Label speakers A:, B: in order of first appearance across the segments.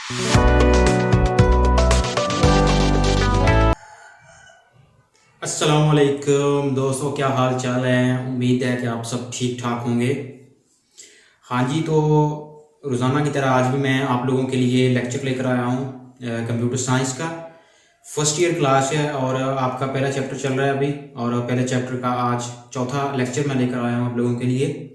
A: अस्सलामुअलैकुम दोस्तों, क्या हाल चाल है। उम्मीद है कि आप सब ठीक ठाक होंगे। हाँ जी, तो रोज़ाना की तरह आज भी मैं आप लोगों के लिए लेक्चर लेकर आया हूँ कंप्यूटर साइंस का। फर्स्ट ईयर क्लास है और आपका पहला चैप्टर चल रहा है अभी, और पहले चैप्टर का आज चौथा लेक्चर मैं लेकर आया हूँ आप लोगों के लिए।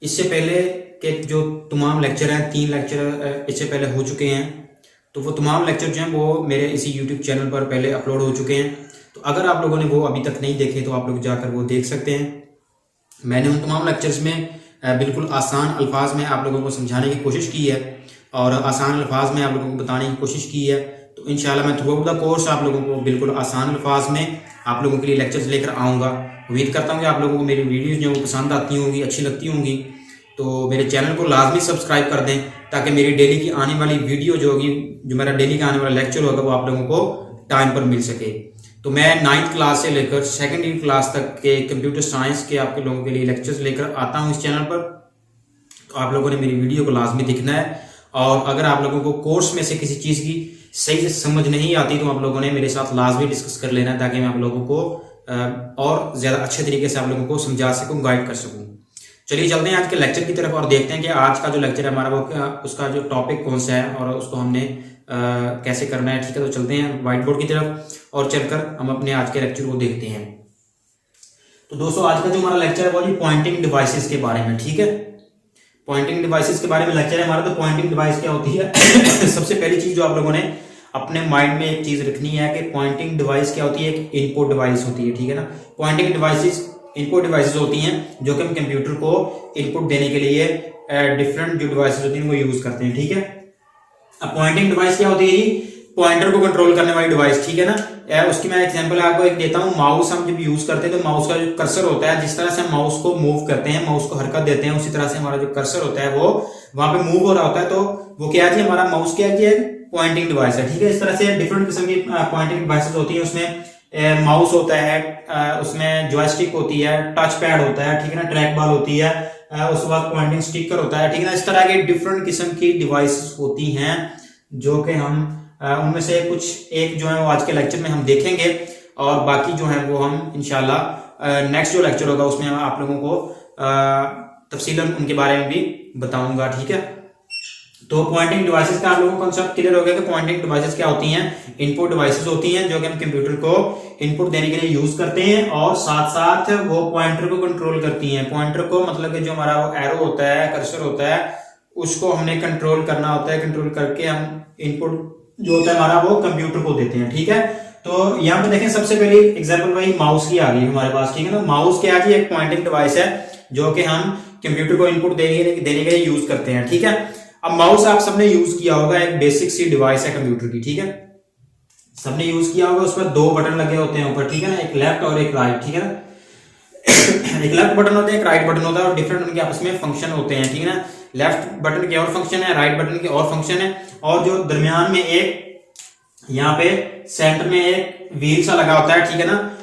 A: इससे पहले के जो तमाम लेक्चर हैं, 3 लेक्चर इससे पहले हो चुके हैं, तो वो तमाम लेक्चर जो हैं वो मेरे इसी यूट्यूब चैनल पर पहले अपलोड हो चुके हैं। तो अगर आप लोगों ने वो अभी तक नहीं देखे तो आप लोग जाकर वो देख सकते हैं। मैंने उन तमाम लेक्चर्स में बिल्कुल आसान अल्फाज में आप लोगों को समझाने की कोशिश की है और आसान अल्फाज में आप लोगों को बताने की कोशिश की है। तो इंशाल्लाह मैं थ्रू आउट द कोर्स आप लोगों को बिल्कुल आसान अल्फाज में आप लोगों के लिए लेक्चर्स लेकर आऊँगा। उम्मीद करता हूँ कि आप लोगों को मेरी वीडियोज़ जो पसंद आती होंगी, अच्छी लगती होंगी। तो मेरे चैनल को लाजमी सब्सक्राइब कर दें ताकि मेरी डेली की आने वाली वीडियो जो होगी, जो मेरा डेली का आने वाला लेक्चर होगा, वो आप लोगों को टाइम पर मिल सके। तो मैं 9th क्लास से लेकर 2nd ईयर क्लास तक के कंप्यूटर साइंस के आपके लोगों के लिए लेक्चर्स लेकर आता हूं इस चैनल पर। तो आप लोगों ने मेरी वीडियो को लाजमी दिखना है, और अगर आप लोगों को कोर्स में से किसी चीज़ की सही से समझ नहीं आती तो आप लोगों ने मेरे साथ लाजमी डिस्कस कर लेना है, ताकि मैं आप लोगों को और ज़्यादा अच्छे तरीके से आप लोगों को समझा सकूँ, गाइड कर सकूँ। चलिए चलते हैं आज के लेक्चर की तरफ और देखते हैं कि आज का जो लेक्चर है हमारा वो उसका जो टॉपिक कौन सा है और उसको हमने कैसे करना है। ठीक है, तो चलते हैं व्हाइट बोर्ड की तरफ और चलकर हम अपने आज के लेक्चर को देखते हैं। तो दोस्तों, आज का जो हमारा लेक्चर है वो जी पॉइंटिंग डिवाइसेस के बारे में। ठीक है, पॉइंटिंग डिवाइसेस के बारे में लेक्चर है हमारा। तो पॉइंटिंग डिवाइस क्या होती है सबसे पहली चीज जो आप लोगों ने अपने माइंड में एक चीज रखनी है कि पॉइंटिंग डिवाइस क्या होती है। एक इनपुट डिवाइस होती है। ठीक है ना, पॉइंटिंग डिवाइसेस इनपुट डिवाइसेस होती हैं जो कि हम कंप्यूटर को इनपुट देने के लिए डिफरेंट जो डिवाइसेस होती हैं वो यूज करते हैं। ठीक है, अब पॉइंटिंग डिवाइस क्या होती है जी? पॉइंटर को कंट्रोल करने वाली डिवाइस। ठीक है ना, उसकी मैं एग्जांपल आपको एक देता हूँ। माउस हम जब यूज करते हैं तो माउस का जो कर्सर होता है, जिस तरह से हम माउस को मूव करते हैं, माउस को हरकत देते हैं, उसी तरह से हमारा जो कर्सर होता है वो वहां पे मूव हो रहा होता है। तो वो क्या है जी? हमारा माउस क्या है? पॉइंटिंग डिवाइस है। ठीक है, इस तरह से डिफरेंट किस्म की पॉइंटिंग डिवाइसेस होती है। उसमें माउस होता है, उसमें जॉयस्टिक होती है, टच पैड होता है, ठीक है ना, ट्रैक बॉल होती है, उसके बाद पॉइंटिंग स्टिकर होता है। ठीक है ना, इस तरह के डिफरेंट किस्म की डिवाइसेस होती हैं जो कि हम उनमें से कुछ एक जो है वो आज के लेक्चर में हम देखेंगे, और बाकी जो है वो हम इंशाल्लाह नेक्स्ट जो लेक्चर होगा उसमें आप लोगों को तफसीलन उनके बारे में भी बताऊंगा। ठीक है, तो पॉइंटिंग डिवाइसेस का आप लोगों को कॉन्सेप्ट क्लियर हो गया कि पॉइंटिंग डिवाइसेस क्या होती हैं। इनपुट डिवाइसेस होती हैं जो कि हम कंप्यूटर को इनपुट देने के लिए यूज करते हैं, और साथ साथ वो पॉइंटर को कंट्रोल करती हैं। पॉइंटर को मतलब कि जो हमारा वो एरो होता है, कर्सर होता है, उसको हमने कंट्रोल करना होता है। कंट्रोल करके हम इनपुट जो होता है हमारा वो कंप्यूटर को देते हैं। ठीक है, तो यहाँ पे देखें सबसे पहली एग्जांपल वही माउस की आ गई हमारे पास। ठीक है ना, माउस क्या है? एक पॉइंटिंग डिवाइस है जो कि हम कंप्यूटर को इनपुट देने के लिए यूज करते हैं। ठीक है, अब माउस आप सबने यूज किया होगा, एक बेसिक सी डिवाइस है कंप्यूटर की। ठीक है, सबने यूज किया होगा। उसमें 2 बटन लगे होते हैं ऊपर। ठीक है ना, एक लेफ्ट और एक राइट। ठीक है ना, एक लेफ्ट बटन होता है, एक राइट बटन होता है, और डिफरेंट उनके आपस में फंक्शन होते हैं। ठीक है ना, लेफ्ट बटन के और फंक्शन है, राइट बटन के और फंक्शन है, और जो दरमियान में एक यहाँ पे सेंटर में एक व्हील सा लगा होता है। ठीक है ना,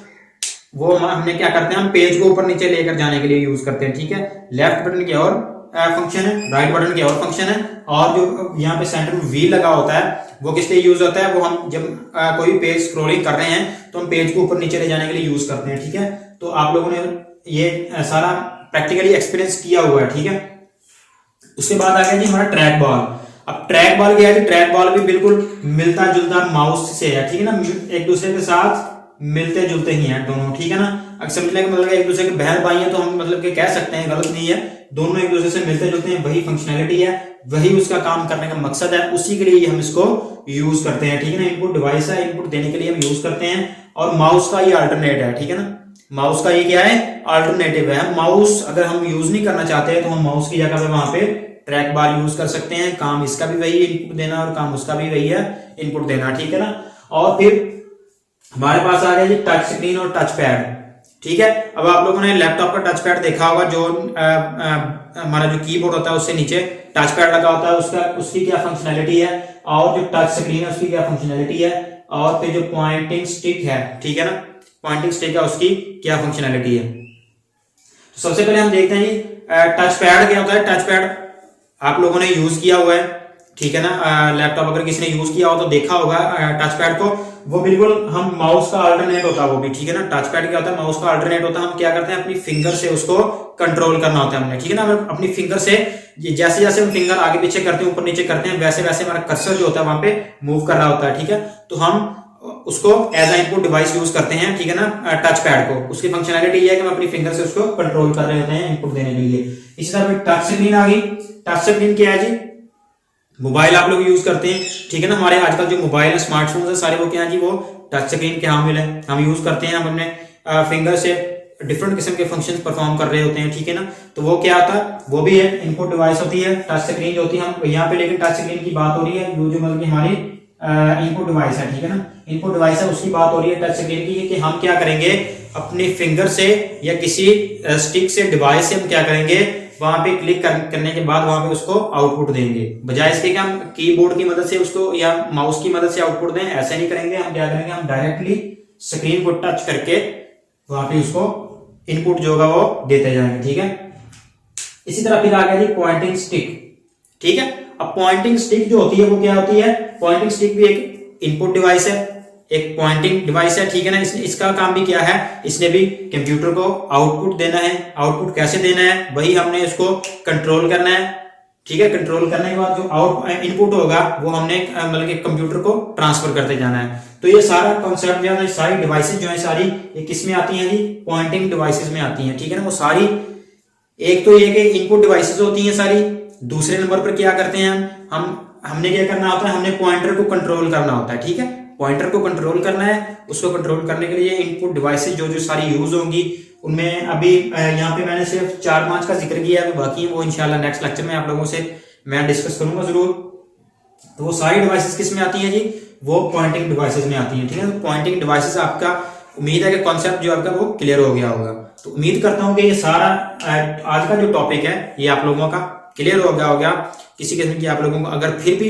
A: वो हमने क्या करते हैं? हम पेज को ऊपर नीचे लेकर जाने के लिए यूज करते हैं। ठीक है, लेफ्ट बटन के और फंक्शन है, राइट बटन के और फंक्शन है, और जो यहाँ पे सेंटर में व्हील लगा होता है वो किस लिए यूज होता है? वो हम जब कोई पेज स्क्रॉलिंग कर रहे हैं तो हम पेज को ऊपर नीचे ले जाने के लिए यूज करते हैं। ठीक है, तो आप लोगों ने ये सारा प्रैक्टिकली एक्सपीरियंस किया हुआ है। ठीक है, उसके बाद आ गया जी हमारा ट्रैक बॉल। अब ट्रैक बॉल क्या है कि ट्रैक बॉल भी बिल्कुल मिलता जुलता माउस से है। ठीक है ना, एक दूसरे के साथ मिलते जुलते ही हैं दोनों। ठीक है ना, अगर समझने का मतलब एक दूसरे के बहन भाई हैं तो हम मतलब कि कह सकते हैं, गलत नहीं है, दोनों एक दूसरे से मिलते जुलते हैं, वही फंक्शनैलिटी है, वही उसका काम करने का मकसद है, उसी के लिए हम इसको यूज करते हैं। ठीक है ना, इनपुट डिवाइस है, इनपुट देने के लिए हम यूज करते हैं, और माउस का ये अल्टरनेट है। ठीक है ना, माउस का ये क्या है? अल्टरनेटिव है। माउस अगर हम यूज नहीं करना चाहते हैं तो हम माउस की जगह पे वहां पे ट्रैक बार यूज कर सकते हैं। काम इसका भी वही है, इनपुट देना, और काम उसका भी वही है, इनपुट देना। ठीक है ना, और फिर हमारे पास आ गया जी टच स्क्रीन और टच पैड। ठीक है, अब आप लोगों ने लैपटॉप का टच पैड देखा होगा, जो हमारा जो कीबोर्ड होता है उससे नीचे टच पैड लगा होता है, उसकी क्या फंक्शनैलिटी है, और जो टच स्क्रीन है उसकी क्या फंक्शनैलिटी है, और फिर जो पॉइंटिंग स्टिक है, ठीक है ना, पॉइंटिंग स्टिक है उसकी क्या फंक्शनैलिटी है। तो सबसे पहले हम देखते हैं जी टच पैड क्या होता है। टच पैड आप लोगों ने यूज किया हुआ है। ठीक है ना। लैपटॉप अगर किसी ने यूज किया हो तो देखा होगा टच पैड को, वो बिल्कुल हम माउस का अल्टरनेट होता है वो भी, ठीक है ना। टच पैड क्या होता है, माउस का अल्टरनेट होता है। हम क्या करते हैं, अपनी फिंगर से उसको कंट्रोल करना होता है हमने, ठीक है ना। हम अपनी फिंगर से जैसे जैसे हम फिंगर आगे पीछे करते हैं, ऊपर नीचे करते हैं, वैसे वैसे हमारा कर्सर जो होता है वहां पे मूव कर रहा होता है, ठीक है। तो हम उसको as a input device use करते हैं, ठीक है ना, टच पैड को। उसकी फंक्शनैलिटी ये है कि हम अपनी फिंगर से उसको कंट्रोल कर रहे होते हैं इनपुट देने के लिए। इसी तरह टच स्क्रीन आ गई। टच स्क्रीन क्या है जी, मोबाइल आप लोग यूज करते हैं, ठीक है ना। हमारे आजकल जो मोबाइल है, स्मार्टफोन है, सारे वो क्या है जी, वो टच स्क्रीन के हामिल है, हम यूज करते हैं। हम अपने फिंगर से डिफरेंट किस्म के फंक्शंस परफॉर्म कर रहे होते हैं, ठीक है ना। तो वो क्या होता है, वो भी है इनपुट डिवाइस होती है, टच स्क्रीन जो होती है। हम यहाँ पे लेकिन टच स्क्रीन की बात हो रही है, जो मतलब की हमारी इनपुट डिवाइस है, ठीक है ना। इनपुट डिवाइस है, उसकी बात हो रही है टच स्क्रीन की, कि हम क्या करेंगे अपनी फिंगर से या किसी स्टिक से, डिवाइस से हम क्या करेंगे, वहां पे क्लिक करने के बाद वहां पे उसको आउटपुट देंगे। बजाय इसके कि हम कीबोर्ड की मदद से उसको या माउस की मदद से आउटपुट दें, ऐसे नहीं करेंगे। हम क्या करेंगे, हम डायरेक्टली स्क्रीन को टच करके वहां पे उसको इनपुट जो होगा वो देते जाएंगे, ठीक है। इसी तरह फिर आ गया जी पॉइंटिंग स्टिक, ठीक है। अब पॉइंटिंग स्टिक जो होती है वो क्या होती है, पॉइंटिंग स्टिक भी एक इनपुट डिवाइस है, एक पॉइंटिंग डिवाइस है, ठीक है ना। इसका काम भी क्या है, इसने भी कंप्यूटर को आउटपुट देना है। आउटपुट कैसे देना है, वही हमने इसको कंट्रोल करना है, ठीक है। कंट्रोल करने के बाद जो आउट इनपुट होगा वो हमने मतलब कि कंप्यूटर को ट्रांसफर करते जाना है। तो ये सारा कॉन्सेप्ट जो है, सारी डिवाइसेस जो है सारी ये किस में आती हैं जी, पॉइंटिंग डिवाइसेस में आती हैं, ठीक है ना। वो सारी, एक तो ये कि इनपुट डिवाइसेस होती हैं सारी। दूसरे नंबर पर क्या करते हैं हमने क्या करना होता है, हमने पॉइंटर को कंट्रोल करना होता है, ठीक है। पॉइंटर को कंट्रोल करना है, उसको कंट्रोल करने के लिए इनपुट डिवाइसेस जो जो सारी यूज होंगी, उनमें अभी यहाँ पे मैंने सिर्फ 4-5 का जिक्र किया है, बाकी वो इंशाल्लाह नेक्स्ट लेक्चर में आप लोगों से मैं डिस्कस करूंगा जरूर। तो वो सारी डिवाइसेस किस में आती हैं जी, वो पॉइंटिंग डिवाइसेस में आती हैं, ठीक है। तो पॉइंटिंग डिवाइसेस आपका, उम्मीद है कि कॉन्सेप्ट जो आपका वो क्लियर हो गया होगा। तो उम्मीद करता हूँ कि ये सारा आज का जो टॉपिक है ये आप लोगों का क्लियर हो गया। किसी किस्म की आप लोगों को अगर फिर भी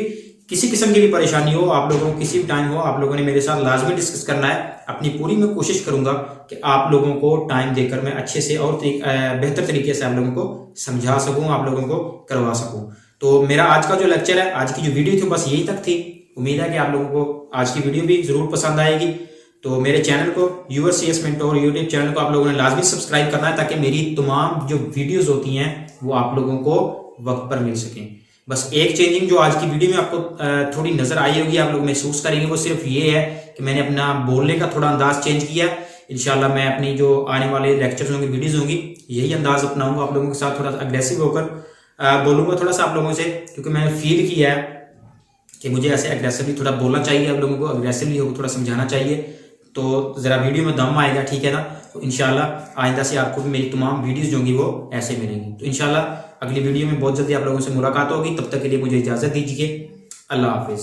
A: किसी किस्म की भी परेशानी हो, आप लोगों को किसी भी टाइम हो, आप लोगों ने मेरे साथ लाजमी डिस्कस करना है। अपनी पूरी मैं कोशिश करूंगा कि आप लोगों को टाइम देकर मैं अच्छे से और बेहतर तरीके से आप लोगों को समझा सकूं, आप लोगों को करवा सकूं। तो मेरा आज का जो लेक्चर है, आज की जो वीडियो थी, बस यही तक थी। उम्मीद है कि आप लोगों को आज की वीडियो भी जरूर पसंद आएगी। तो मेरे चैनल को यूएससीएस मेंटोर यूट्यूब चैनल को आप लोगों ने लाजमी सब्सक्राइब करना है, ताकि मेरी तमाम जो वीडियोज होती हैं वो आप लोगों को वक्त पर मिल सकें। बस एक चेंजिंग जो आज की वीडियो में आपको थोड़ी नजर आई होगी, आप लोग महसूस करेंगे, वो सिर्फ ये है कि मैंने अपना बोलने का थोड़ा अंदाज चेंज किया। इंशाल्लाह मैं अपनी जो आने वाले लेक्चर्स होंगे, वीडियोज होंगी, यही अंदाज अपनाऊंगा, आप लोगों के साथ थोड़ा अग्रेसिव होकर बोलूंगा थोड़ा सा आप लोगों से, क्योंकि मैंने फील किया है कि मुझे ऐसे अग्रेसिवली थोड़ा बोलना चाहिए, आप लोगों को अग्रेसिवली हो थोड़ा समझाना चाहिए, तो जरा वीडियो में दम आएगा, ठीक है ना। तो इंशाल्लाह आइंदा से आपको भी मेरी तमाम वीडियोस जो होंगी वो ऐसे मिलेंगी। तो इंशाल्लाह अगली वीडियो में बहुत जल्दी आप लोगों से मुलाकात होगी। तब तक के लिए मुझे इजाजत दीजिए। अल्लाह हाफिज।